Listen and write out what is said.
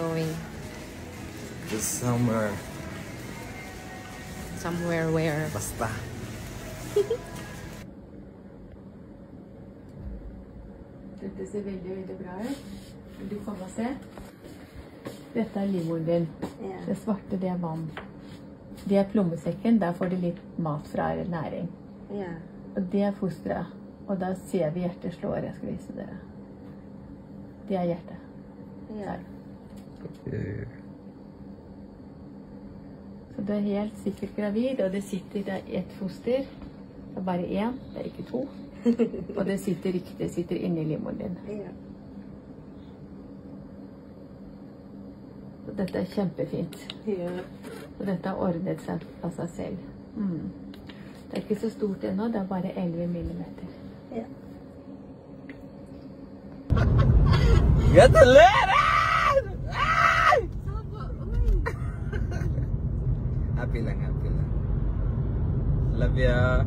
going? Just somewhere. Somewhere where? Basta. Dette ser veldig, veldig bra ut. Du kan bare se. Dette er livmoren din. Ja. Det svarte, det er vann. Det er plommesekken. Der får du litt mat fra næring. Ja. Og det er fosteret. Og da ser vi hjertet slår. Jeg skal vise dere. Det er hjertet. Ja. Der. Så du er helt sikkert gravid, og det sitter der ett foster. Det er bare én, det er ikke to. Og det sitter riktig, det sitter inni livmoren din. Ja. Så dette er kjempefint. Ja. Og dette har ordnet seg av seg selv. Det er ikke så stort ennå, det er bare 11 millimeter. Ja. Gratulerer! Happy lang, happy lang. Love ya.